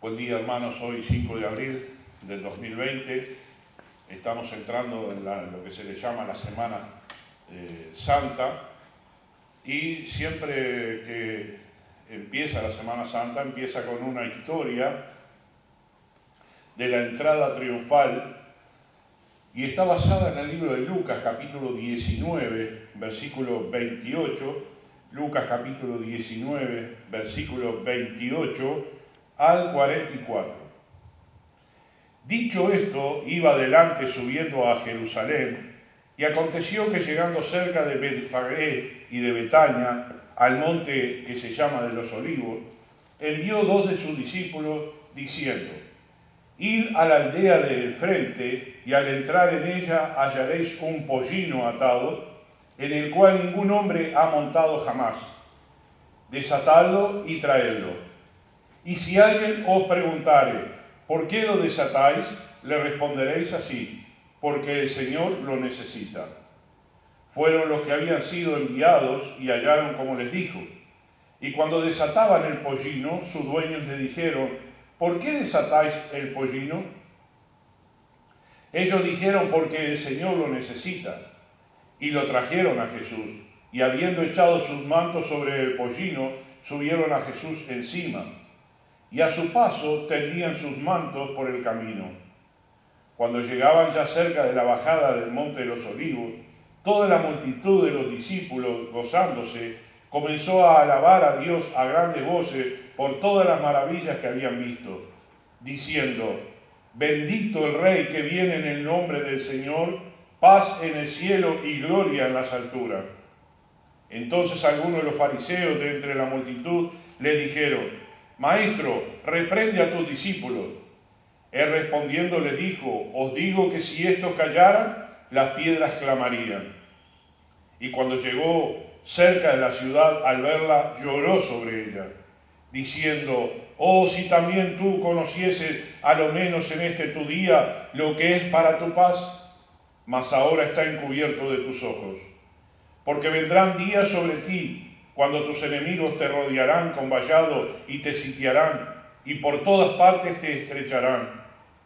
Buen día, hermanos. Hoy 5 de abril del 2020. Estamos entrando en lo que se le llama la Semana Santa. Y siempre que empieza la Semana Santa, empieza con una historia de la entrada triunfal. Y está basada en el libro de Lucas, capítulo 19, versículo 28. Lucas, capítulo 19, versículo 28 al 44. Dicho esto, iba adelante subiendo a Jerusalén, y aconteció que llegando cerca de Betfagé y de Betania, al monte que se llama de los Olivos, envió dos de sus discípulos, diciendo: Id a la aldea del frente, y al entrar en ella hallaréis un pollino atado, en el cual ningún hombre ha montado jamás. Desatadlo y traedlo. Y si alguien os preguntare, ¿por qué lo desatáis?, le responderéis así: porque el Señor lo necesita. Fueron los que habían sido enviados y hallaron como les dijo. Y cuando desataban el pollino, sus dueños le dijeron: ¿por qué desatáis el pollino? Ellos dijeron: porque el Señor lo necesita. Y lo trajeron a Jesús, y habiendo echado sus mantos sobre el pollino, subieron a Jesús encima, y a su paso tendían sus mantos por el camino. Cuando llegaban ya cerca de la bajada del monte de los Olivos, toda la multitud de los discípulos, gozándose, comenzó a alabar a Dios a grandes voces por todas las maravillas que habían visto, diciendo: bendito el Rey que viene en el nombre del Señor, paz en el cielo y gloria en las alturas. Entonces algunos de los fariseos de entre la multitud le dijeron: Maestro, reprende a tus discípulos. Él respondiendo le dijo: os digo que si estos callaran, las piedras clamarían. Y cuando llegó cerca de la ciudad, al verla, lloró sobre ella, diciendo: oh, si también tú conocieses, a lo menos en este tu día, lo que es para tu paz, mas ahora está encubierto de tus ojos. Porque vendrán días sobre ti, cuando tus enemigos te rodearán con vallado y te sitiarán, y por todas partes te estrecharán,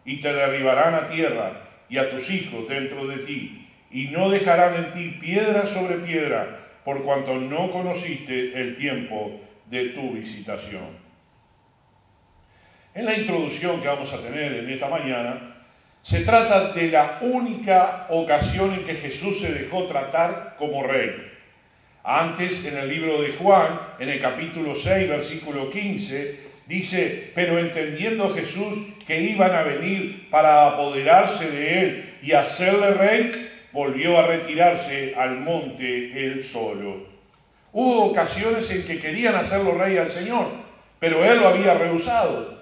y te derribarán a tierra, y a tus hijos dentro de ti, y no dejarán en ti piedra sobre piedra, por cuanto no conociste el tiempo de tu visitación. En la introducción que vamos a tener en esta mañana, se trata de la única ocasión en que Jesús se dejó tratar como rey. Antes, en el libro de Juan, en el capítulo 6, versículo 15, dice: pero entendiendo Jesús que iban a venir para apoderarse de él y hacerle rey, volvió a retirarse al monte él solo. Hubo ocasiones en que querían hacerlo rey al Señor, pero él lo había rehusado.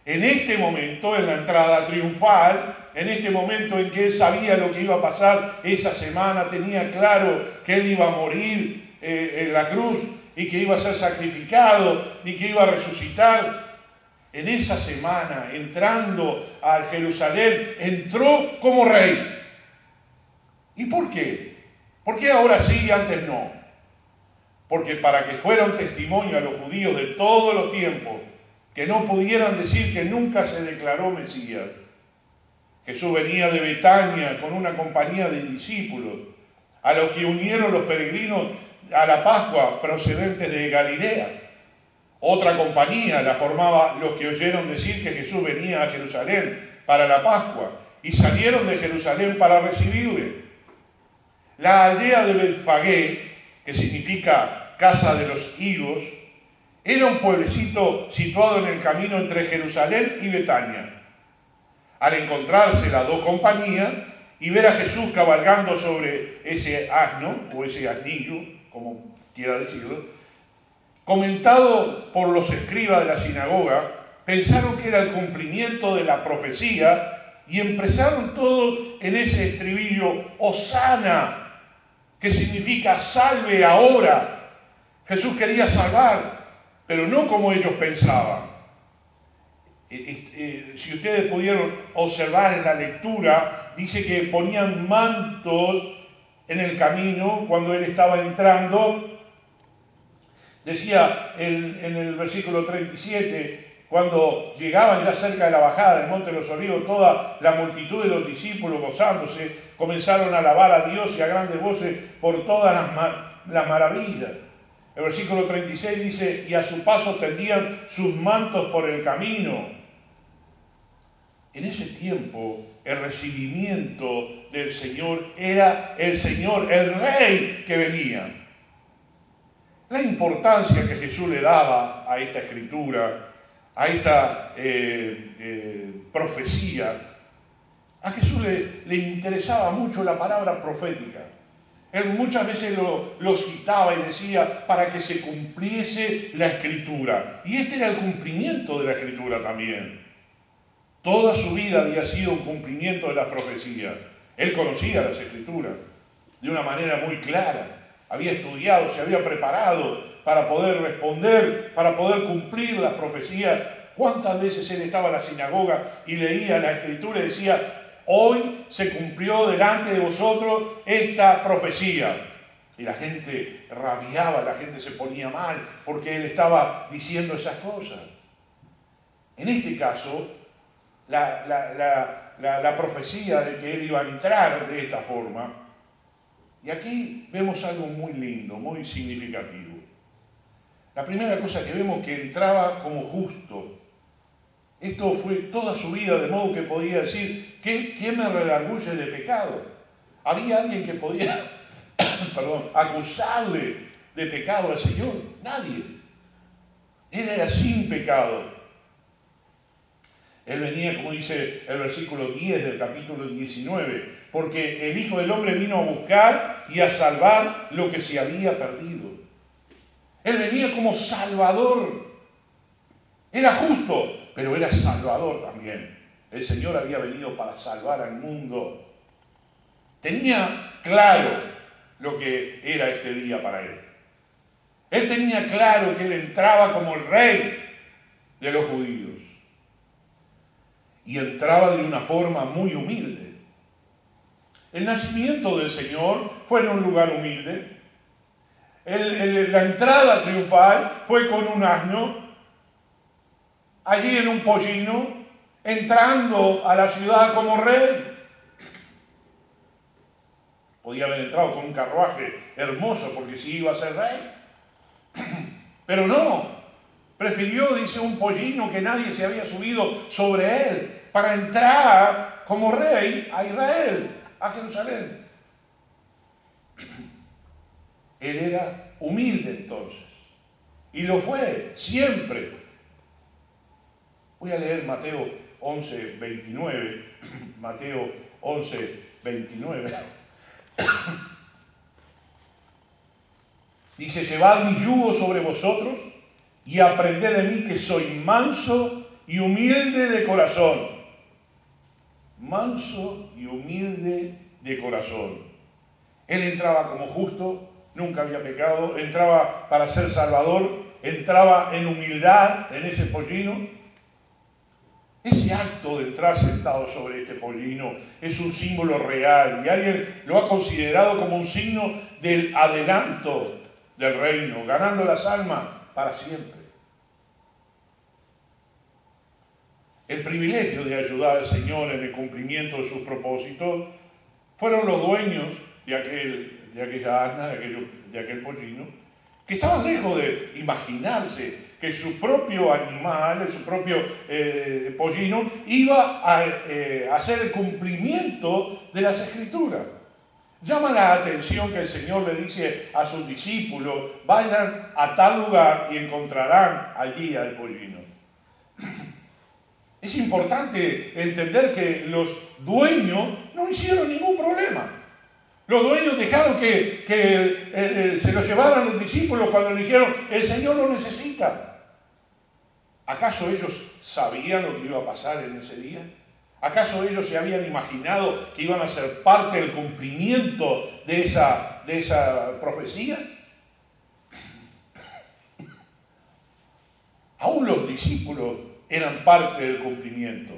En este momento, en la entrada triunfal, en este momento en que él sabía lo que iba a pasar esa semana, tenía claro que él iba a morir en la cruz y que iba a ser sacrificado y que iba a resucitar. En esa semana, entrando a Jerusalén, entró como rey. ¿Y por qué? ¿Por qué ahora sí y antes no? Porque para que fuera un testimonio a los judíos de todos los tiempos, que no pudieran decir que nunca se declaró Mesías. Jesús venía de Betania con una compañía de discípulos, a los que unieron los peregrinos a la Pascua procedentes de Galilea. Otra compañía la formaba los que oyeron decir que Jesús venía a Jerusalén para la Pascua y salieron de Jerusalén para recibirle. La aldea de Betfagé, que significa casa de los higos, era un pueblecito situado en el camino entre Jerusalén y Betania. Al encontrarse las dos compañías y ver a Jesús cabalgando sobre ese asno, o ese asnillo, como quiera decirlo, comentado por los escribas de la sinagoga, pensaron que era el cumplimiento de la profecía y empezaron todos en ese estribillo: Hosana, que significa salve ahora. Jesús quería salvar, pero no como ellos pensaban. Si ustedes pudieron observar en la lectura, dice que ponían mantos en el camino cuando él estaba entrando. Decía en el versículo 37, cuando llegaban ya cerca de la bajada del Monte de los Olivos, toda la multitud de los discípulos gozándose, comenzaron a alabar a Dios y a grandes voces por todas las maravillas. El versículo 36 dice, y a su paso tendían sus mantos por el camino. En ese tiempo, el recibimiento del Señor era el Señor, el Rey que venía. La importancia que Jesús le daba a esta escritura, a esta profecía, a Jesús le interesaba mucho la palabra profética. Él muchas veces lo citaba y decía para que se cumpliese la escritura. Y este era el cumplimiento de la escritura también. Toda su vida había sido un cumplimiento de las profecías. Él conocía las escrituras de una manera muy clara. Había estudiado, se había preparado para poder responder, para poder cumplir las profecías. ¿Cuántas veces él estaba en la sinagoga y leía la escritura y decía, hoy se cumplió delante de vosotros esta profecía? Y la gente rabiaba, la gente se ponía mal porque él estaba diciendo esas cosas. En este caso, la profecía de que él iba a entrar de esta forma. Y aquí vemos algo muy lindo, muy significativo. La primera cosa que vemos que entraba como justo. Esto fue toda su vida, de modo que podía decir, ¿quién me redarguye de pecado? ¿Había alguien que podía acusarle de pecado al Señor? Nadie. Él era sin pecado. Él venía, como dice el versículo 10 del capítulo 19, porque el Hijo del Hombre vino a buscar y a salvar lo que se había perdido. Él venía como Salvador. Era justo, pero era Salvador también. El Señor había venido para salvar al mundo. Tenía claro lo que era este día para él. Él tenía claro que él entraba como el Rey de los judíos. Y entraba de una forma muy humilde. El nacimiento del Señor fue en un lugar humilde. La entrada triunfal fue con un asno, allí en un pollino, entrando a la ciudad como rey. Podía haber entrado con un carruaje hermoso porque sí iba a ser rey. Pero no, prefirió, dice, un pollino que nadie se había subido sobre él para entrar como rey a Israel, a Jerusalén. Él era humilde entonces, y lo fue siempre. Voy a leer Mateo 11, 29. Mateo 11, 29. Dice, llevad mi yugo sobre vosotros y aprended de mí que soy manso y humilde de corazón. Manso y humilde de corazón. Él entraba como justo, nunca había pecado, entraba para ser salvador, entraba en humildad en ese pollino. Ese acto de entrar sentado sobre este pollino es un símbolo real y alguien lo ha considerado como un signo del adelanto del reino, ganando las almas para siempre. El privilegio de ayudar al Señor en el cumplimiento de sus propósitos fueron los dueños de aquella asna, de aquel pollino, que estaban lejos de imaginarse que su propio animal, su propio pollino, iba a hacer el cumplimiento de las Escrituras. Llama la atención que el Señor le dice a sus discípulos, vayan a tal lugar y encontrarán allí al pollino. Es importante entender que los dueños no hicieron ningún problema. Los dueños dejaron que se lo llevaran los discípulos cuando le dijeron, el Señor lo necesita. ¿Acaso ellos sabían lo que iba a pasar en ese día? ¿Acaso ellos se habían imaginado que iban a ser parte del cumplimiento de esa profecía? Aún los discípulos eran parte del cumplimiento.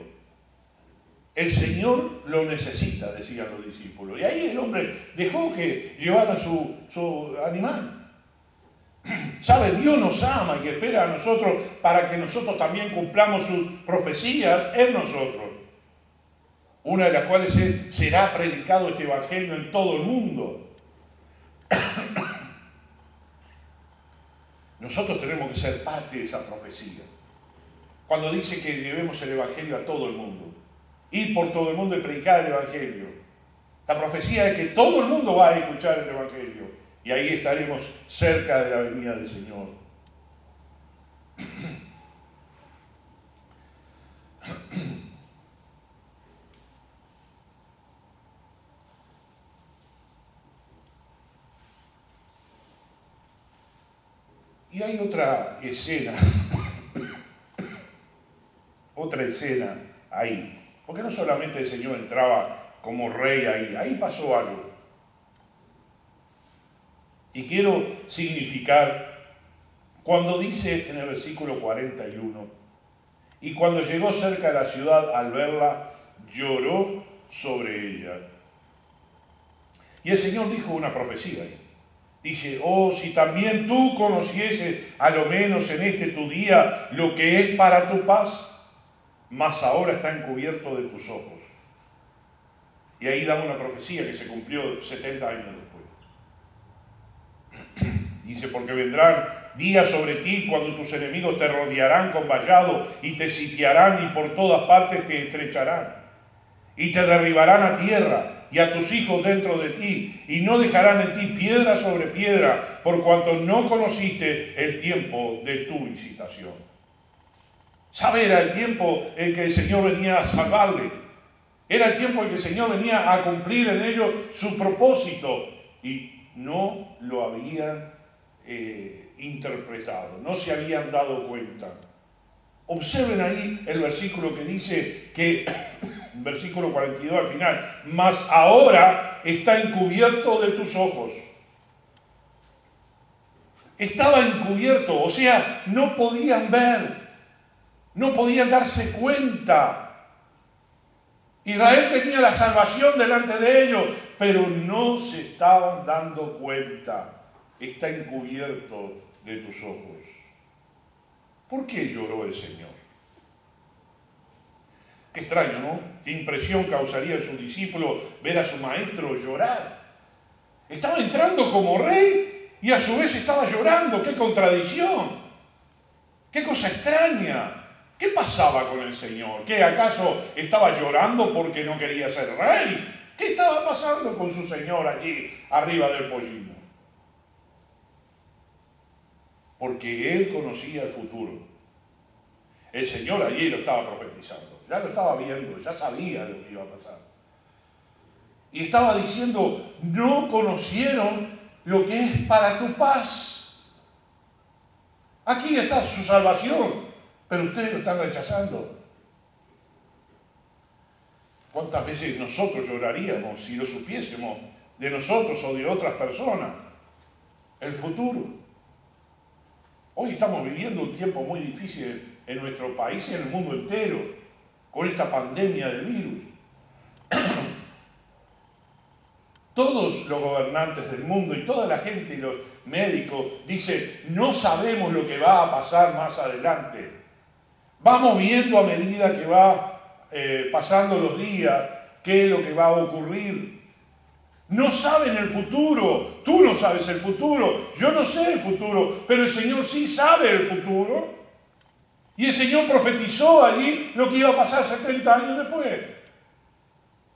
El Señor lo necesita, decían los discípulos. Y ahí el hombre dejó que llevara su animal. ¿Sabe? Dios nos ama y espera a nosotros para que nosotros también cumplamos sus profecías en nosotros. Una de las cuales será predicado este evangelio en todo el mundo. Nosotros tenemos que ser parte de esa profecía. Cuando dice que llevemos el evangelio a todo el mundo, ir por todo el mundo y predicar el evangelio. La profecía es que todo el mundo va a escuchar el evangelio y ahí estaremos cerca de la venida del Señor. Y hay otra escena ahí, porque no solamente el Señor entraba como rey ahí pasó algo. Y quiero significar, cuando dice en el versículo 41, y cuando llegó cerca de la ciudad al verla, lloró sobre ella. Y el Señor dijo una profecía ahí. Dice, oh, si también tú conocieses, a lo menos en este tu día, lo que es para tu paz, mas ahora está encubierto de tus ojos. Y ahí da una profecía que se cumplió 70 años después. Dice, porque vendrán días sobre ti cuando tus enemigos te rodearán con vallado y te sitiarán y por todas partes te estrecharán. Y te derribarán a tierra y a tus hijos dentro de ti, y no dejarán en ti piedra sobre piedra, por cuanto no conociste el tiempo de tu visitación. ¿Sabe? Era el tiempo en que el Señor venía a salvarle. Era el tiempo en que el Señor venía a cumplir en ellos su propósito, y no lo habían interpretado, no se habían dado cuenta. Observen ahí el versículo que dice que versículo 42 al final, mas ahora está encubierto de tus ojos. Estaba encubierto, o sea, no podían ver, no podían darse cuenta. Israel tenía la salvación delante de ellos, pero no se estaban dando cuenta. Está encubierto de tus ojos. ¿Por qué lloró el Señor? Qué extraño, ¿no? Qué impresión causaría en sus discípulos ver a su maestro llorar. Estaba entrando como rey y a su vez estaba llorando. ¡Qué contradicción! ¡Qué cosa extraña! ¿Qué pasaba con el Señor? ¿Qué acaso estaba llorando porque no quería ser rey? ¿Qué estaba pasando con su Señor allí arriba del pollino? Porque Él conocía el futuro. El Señor allí lo estaba profetizando, ya lo estaba viendo, ya sabía lo que iba a pasar. Y estaba diciendo, no conocieron lo que es para tu paz. Aquí está su salvación, pero ustedes lo están rechazando. ¿Cuántas veces nosotros lloraríamos si lo supiésemos de nosotros o de otras personas? El futuro. Hoy estamos viviendo un tiempo muy difícil en nuestro país y en el mundo entero, con esta pandemia del virus. Todos los gobernantes del mundo y toda la gente y los médicos dicen, no sabemos lo que va a pasar más adelante. Vamos viendo a medida que va pasando los días qué es lo que va a ocurrir. No saben el futuro, tú no sabes el futuro, yo no sé el futuro, pero el Señor sí sabe el futuro. Y el Señor profetizó allí lo que iba a pasar 70 años después,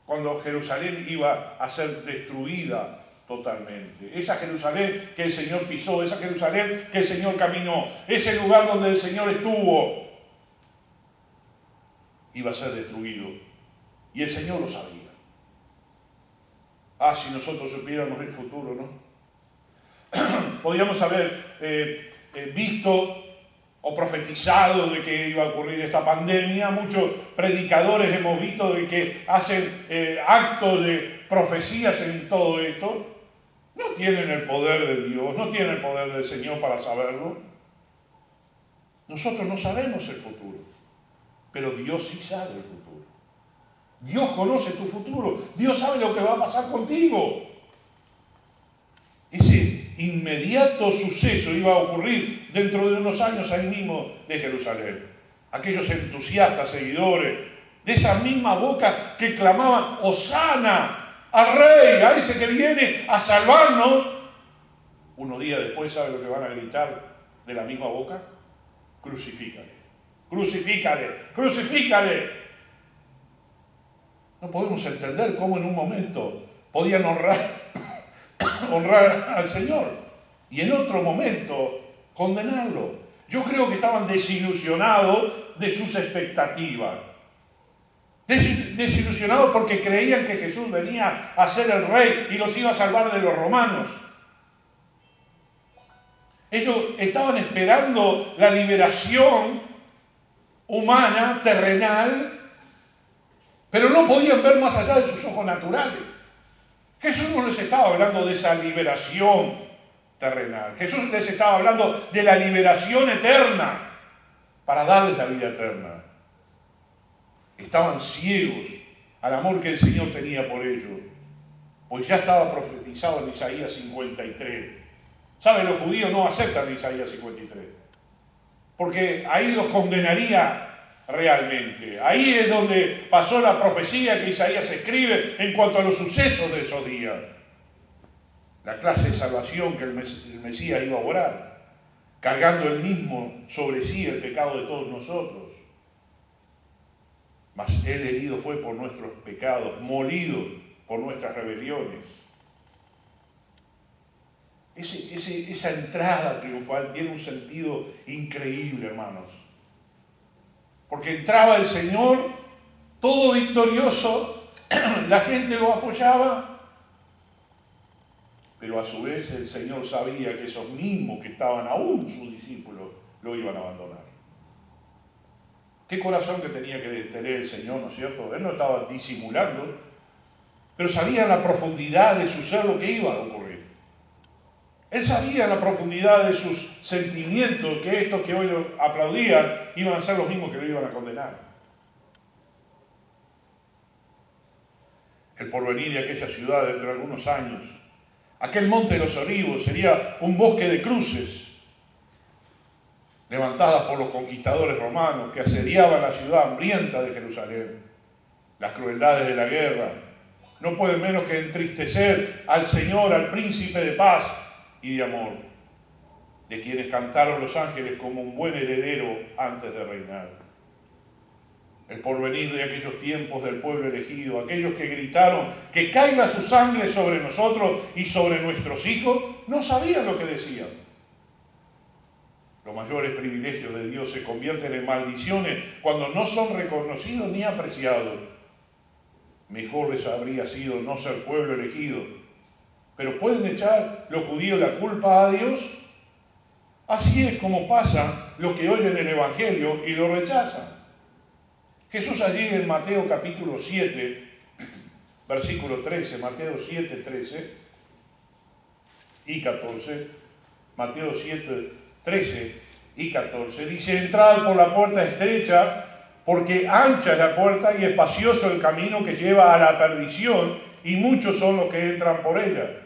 cuando Jerusalén iba a ser destruida totalmente. Esa Jerusalén que el Señor pisó, esa Jerusalén que el Señor caminó, ese lugar donde el Señor estuvo, iba a ser destruido. Y el Señor lo sabía. Ah, si nosotros supiéramos el futuro, ¿no? Podríamos haber visto o profetizado de que iba a ocurrir esta pandemia. Muchos predicadores hemos visto de que hacen actos de profecías en todo esto. No tienen el poder de Dios, no tienen el poder del Señor para saberlo. Nosotros no sabemos el futuro, pero Dios sí sabe el futuro. Dios conoce tu futuro, Dios sabe lo que va a pasar contigo. Ese inmediato suceso iba a ocurrir dentro de unos años ahí mismo de Jerusalén. Aquellos entusiastas seguidores de esa misma boca que clamaban Hosana al Rey, a ese que viene a salvarnos. Unos días después, ¿sabe lo que van a gritar de la misma boca? Crucifícale, crucifícale, crucifícale. No podemos entender cómo en un momento podían honrar al Señor y en otro momento condenarlo. Yo creo que estaban desilusionados de sus expectativas. Desilusionados porque creían que Jesús venía a ser el Rey y los iba a salvar de los romanos. Ellos estaban esperando la liberación humana, terrenal, pero no podían ver más allá de sus ojos naturales. Jesús no les estaba hablando de esa liberación terrenal. Jesús les estaba hablando de la liberación eterna para darles la vida eterna. Estaban ciegos al amor que el Señor tenía por ellos, pues ya estaba profetizado en Isaías 53. ¿Saben? Los judíos no aceptan Isaías 53, porque ahí los condenaría realmente. Ahí es donde pasó la profecía que Isaías escribe en cuanto a los sucesos de esos días. La clase de salvación que el Mesías iba a orar, cargando él mismo sobre sí el pecado de todos nosotros. Mas él herido fue por nuestros pecados, molido por nuestras rebeliones. Esa entrada triunfal tiene un sentido increíble, hermanos. Porque entraba el Señor, todo victorioso, la gente lo apoyaba, pero a su vez el Señor sabía que esos mismos que estaban aún sus discípulos lo iban a abandonar. Qué corazón que tenía que tener el Señor, ¿no es cierto? Él no estaba disimulando, pero sabía en la profundidad de su ser lo que iba a ocurrir. Él sabía en la profundidad de sus sentimientos que estos que hoy lo aplaudían iban a ser los mismos que lo iban a condenar. El porvenir de aquella ciudad dentro de algunos años, aquel monte de los olivos sería un bosque de cruces levantadas por los conquistadores romanos que asediaban la ciudad hambrienta de Jerusalén. Las crueldades de la guerra no pueden menos que entristecer al Señor, al príncipe de paz y de amor, de quienes cantaron los ángeles como un buen heredero antes de reinar. El porvenir de aquellos tiempos del pueblo elegido, aquellos que gritaron que caiga su sangre sobre nosotros y sobre nuestros hijos, no sabían lo que decían. Los mayores privilegios de Dios se convierten en maldiciones cuando no son reconocidos ni apreciados. Mejor les habría sido no ser pueblo elegido. Pero ¿pueden echar los judíos la culpa a Dios? Así es como pasa los que oyen el Evangelio y lo rechazan. Jesús allí en Mateo capítulo 7, versículo 13, Mateo 7, 13 y 14, Mateo 7, 13 y 14, dice: entrad por la puerta estrecha, porque ancha es la puerta y espacioso el camino que lleva a la perdición, y muchos son los que entran por ella.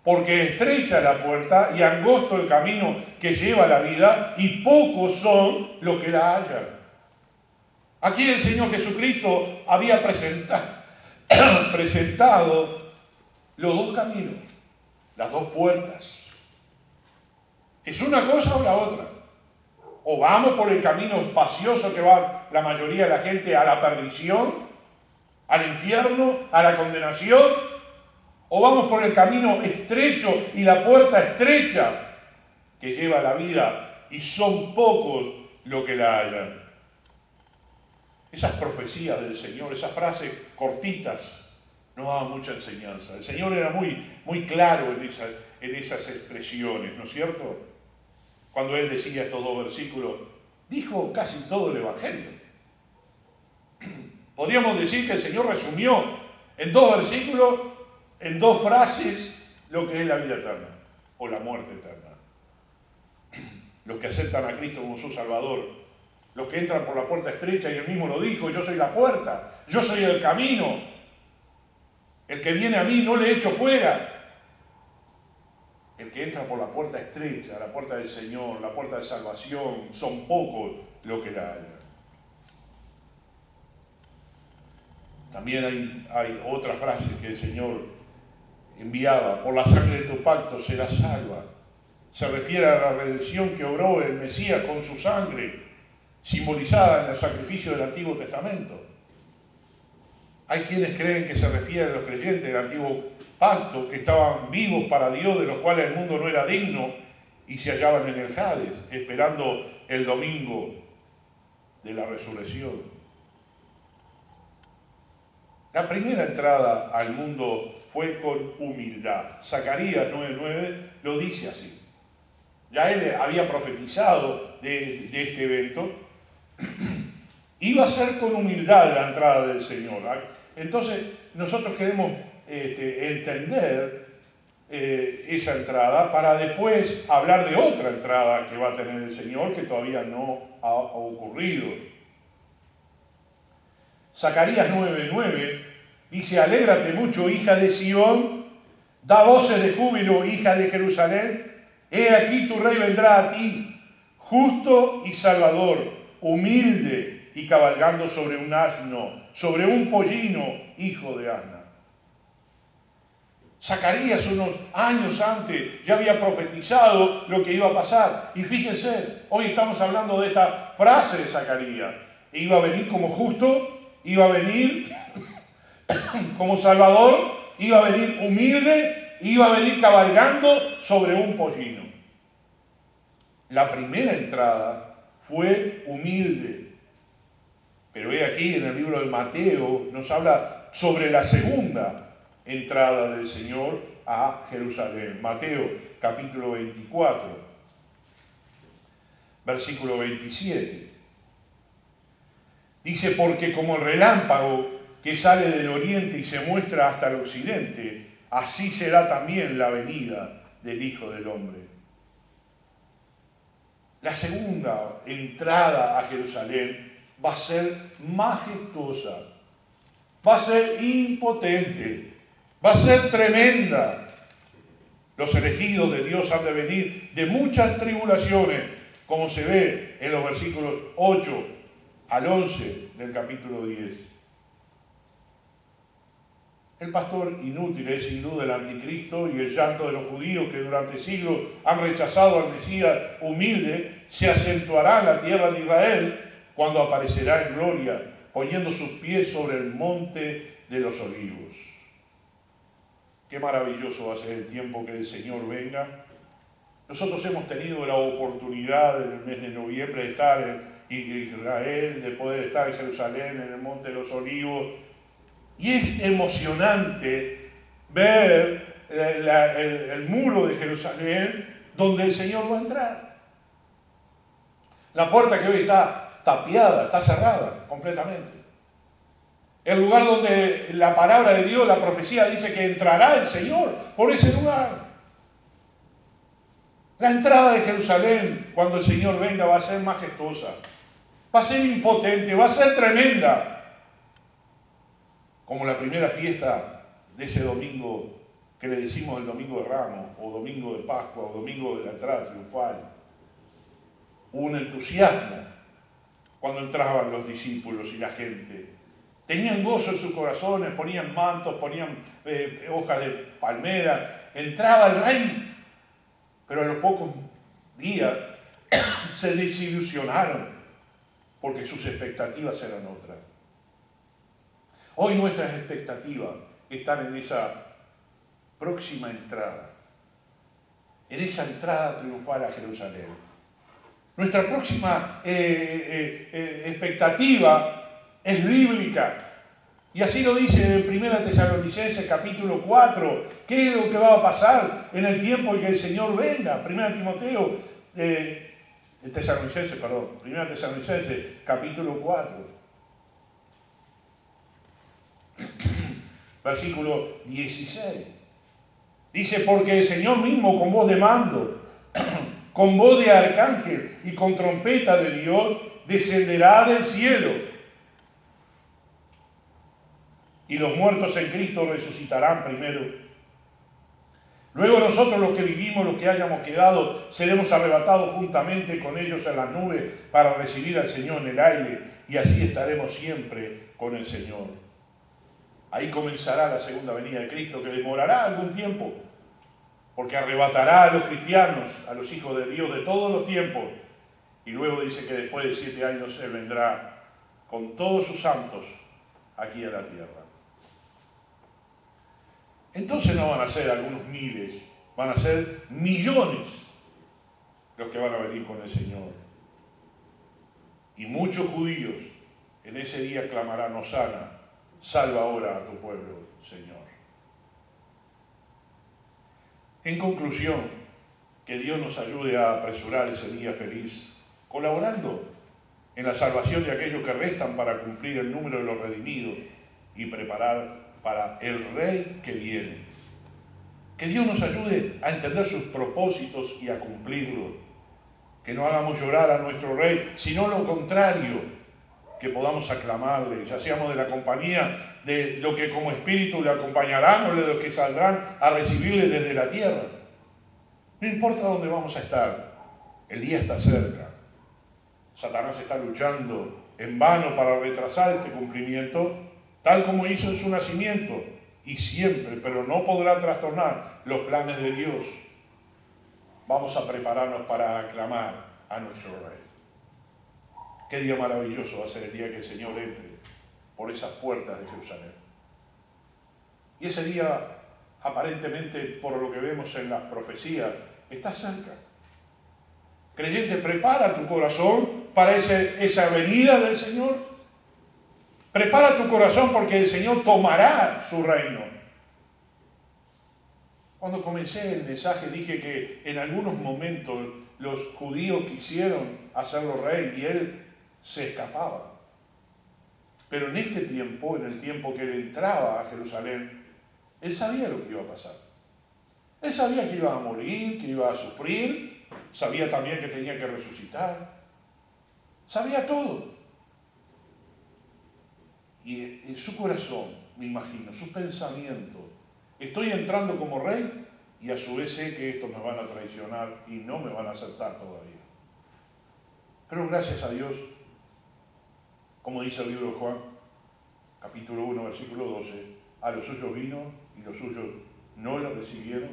Porque estrecha es la puerta y angosto el camino que lleva a la vida, y pocos son los que la hallan. Aquí el Señor Jesucristo había presentado los dos caminos, las dos puertas. ¿Es una cosa o la otra? O vamos por el camino espacioso que va la mayoría de la gente a la perdición, al infierno, a la condenación, o vamos por el camino estrecho y la puerta estrecha que lleva a la vida, y son pocos los que la hallan. Esas profecías del Señor, esas frases cortitas, nos daban mucha enseñanza. El Señor era muy claro en esas expresiones, ¿no es cierto? Cuando Él decía estos dos versículos, dijo casi todo el Evangelio. Podríamos decir que el Señor resumió en dos versículos, en dos frases, lo que es la vida eterna o la muerte eterna. Los que aceptan a Cristo como su Salvador, los que entran por la puerta estrecha, y Él mismo lo dijo: yo soy la puerta, yo soy el camino. El que viene a mí no le echo fuera. El que entra por la puerta estrecha, la puerta del Señor, la puerta de salvación, son pocos los que la hallan. También hay otra frase que el Señor enviaba: por la sangre de tu pacto serás salva. Se refiere a la redención que obró el Mesías con su sangre, simbolizada en el sacrificio del Antiguo Testamento. Hay quienes creen que se refiere a los creyentes del Antiguo Pacto, que estaban vivos para Dios, de los cuales el mundo no era digno, y se hallaban en el Hades, esperando el domingo de la resurrección. La primera entrada al mundo fue con humildad. Zacarías 9:9 lo dice así. Ya él había profetizado de este evento. Iba a ser con humildad la entrada del Señor. Entonces, nosotros queremos entender esa entrada para después hablar de otra entrada que va a tener el Señor, que todavía no ha ocurrido. Zacarías 9:9 dice: alégrate mucho, hija de Sión, da voces de júbilo, hija de Jerusalén. He aquí tu rey vendrá a ti, justo y salvador, humilde y cabalgando sobre un asno, sobre un pollino, hijo de asna. Zacarías unos años antes ya había profetizado lo que iba a pasar. Y fíjense, hoy estamos hablando de esta frase de Zacarías. Iba a venir como justo, iba a venir como salvador, iba a venir humilde, iba a venir cabalgando sobre un pollino. La primera entrada fue humilde. Pero he aquí en el libro de Mateo nos habla sobre la segunda entrada del Señor a Jerusalén. Mateo capítulo 24, versículo 27. Dice: porque como el relámpago que sale del oriente y se muestra hasta el occidente, así será también la venida del Hijo del Hombre. La segunda entrada a Jerusalén va a ser majestuosa, va a ser impotente, va a ser tremenda. Los elegidos de Dios han de venir de muchas tribulaciones, como se ve en los versículos 8 al 11 del capítulo 10. El pastor inútil es sin duda el anticristo, y el llanto de los judíos que durante siglos han rechazado al Mesías humilde se acentuará en la tierra de Israel cuando aparecerá en gloria, poniendo sus pies sobre el monte de los olivos. Qué maravilloso va a ser el tiempo que el Señor venga. Nosotros hemos tenido la oportunidad en el mes de noviembre de estar en Israel, de poder estar en Jerusalén, en el monte de los olivos. Y es emocionante ver el muro de Jerusalén donde el Señor va a entrar. La puerta que hoy está tapiada, está cerrada completamente. El lugar donde la palabra de Dios, la profecía dice que entrará el Señor por ese lugar. La entrada de Jerusalén cuando el Señor venga va a ser majestuosa, va a ser impotente, va a ser tremenda. Como la primera fiesta de ese domingo que le decimos el domingo de Ramos, o domingo de Pascua, o domingo de la entrada triunfal. Hubo un entusiasmo cuando entraban los discípulos y la gente. Tenían gozo en sus corazones, ponían mantos, ponían hojas de palmera. Entraba el rey, pero a los pocos días se desilusionaron porque sus expectativas eran otras. Hoy nuestras expectativas están en esa próxima entrada, en esa entrada triunfal a Jerusalén. Nuestra próxima expectativa es bíblica. Y así lo dice en 1 Tesalonicenses capítulo 4. ¿Qué es lo que va a pasar en el tiempo en que el Señor venga? 1 Timoteo, 1 Tesalonicenses capítulo 4. Versículo 16. Dice: porque el Señor mismo con voz de mando, con voz de arcángel y con trompeta de Dios, descenderá del cielo. Y los muertos en Cristo resucitarán primero. Luego nosotros los que vivimos, los que hayamos quedado, seremos arrebatados juntamente con ellos en las nubes para recibir al Señor en el aire y así estaremos siempre con el Señor. Ahí comenzará la segunda venida de Cristo, que demorará algún tiempo, porque arrebatará a los cristianos, a los hijos de Dios de todos los tiempos. Y luego dice que después de 7 años Él vendrá con todos sus santos aquí a la tierra. Entonces no van a ser algunos miles, van a ser millones los que van a venir con el Señor. Y muchos judíos en ese día clamarán: Hosana, salva ahora a tu pueblo, Señor. En conclusión, que Dios nos ayude a apresurar ese día feliz, colaborando en la salvación de aquellos que restan para cumplir el número de los redimidos y preparar para el Rey que viene. Que Dios nos ayude a entender sus propósitos y a cumplirlos. Que no hagamos llorar a nuestro Rey, sino lo contrario, que podamos aclamarle, ya seamos de la compañía de lo que como espíritu le acompañarán o de los que saldrán a recibirle desde la tierra. No importa dónde vamos a estar, el día está cerca. Satanás está luchando en vano para retrasar este cumplimiento, tal como hizo en su nacimiento, y siempre, pero no podrá trastornar los planes de Dios. Vamos a prepararnos para aclamar a nuestro Rey. Qué día maravilloso va a ser el día que el Señor entre por esas puertas de Jerusalén. Y ese día, aparentemente, por lo que vemos en las profecías, está cerca. Creyente, prepara tu corazón para esa venida del Señor. Prepara tu corazón porque el Señor tomará su reino. Cuando comencé el mensaje dije que en algunos momentos los judíos quisieron hacerlo rey y Él se escapaba. Pero en este tiempo, en el tiempo que Él entraba a Jerusalén, Él sabía lo que iba a pasar. Él sabía que iba a morir, que iba a sufrir, sabía también que tenía que resucitar. Sabía todo. Y en su corazón, me imagino, su pensamiento, estoy entrando como rey y a su vez sé que estos me van a traicionar y no me van a aceptar todavía. Pero gracias a Dios, como dice el libro de Juan, capítulo 1, versículo 12, a los suyos vino y los suyos no lo recibieron,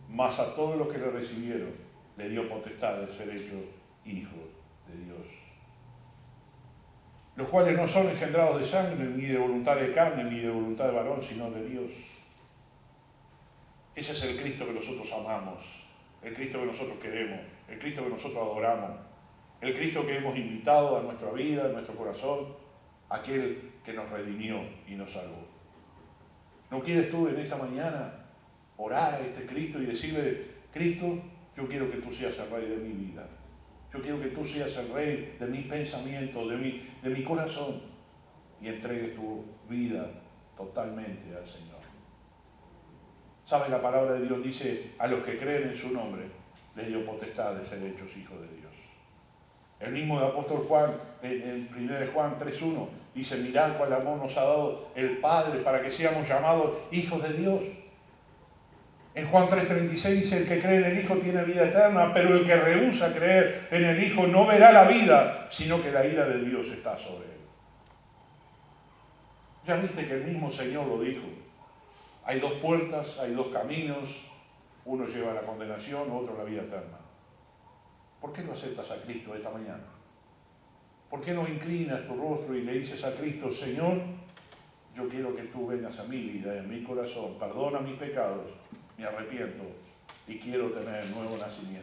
mas a todos los que le recibieron le dio potestad de ser hechos hijos de Dios. Los cuales no son engendrados de sangre, ni de voluntad de carne, ni de voluntad de varón, sino de Dios. Ese es el Cristo que nosotros amamos, el Cristo que nosotros queremos, el Cristo que nosotros adoramos, el Cristo que hemos invitado a nuestra vida, a nuestro corazón, aquel que nos redimió y nos salvó. ¿No quieres tú en esta mañana orar a este Cristo y decirle: Cristo, yo quiero que tú seas el Rey de mi vida? Yo quiero que tú seas el Rey de mis pensamientos, de mi corazón, y entregues tu vida totalmente al Señor. ¿Sabes? La palabra de Dios dice: a los que creen en su nombre, les dio potestad de ser hechos hijos de Dios. El mismo apóstol Juan, en 1 Juan 3:1, dice: mirad cuál amor nos ha dado el Padre para que seamos llamados hijos de Dios. En Juan 3:36 dice: el que cree en el Hijo tiene vida eterna, pero el que rehúsa creer en el Hijo no verá la vida, sino que la ira de Dios está sobre él. Ya viste que el mismo Señor lo dijo. Hay dos puertas, hay dos caminos, uno lleva a la condenación, otro a la vida eterna. ¿Por qué no aceptas a Cristo esta mañana? ¿Por qué no inclinas tu rostro y le dices a Cristo: Señor, yo quiero que tú vengas a mi vida, en mi corazón, perdona mis pecados, me arrepiento y quiero tener nuevo nacimiento?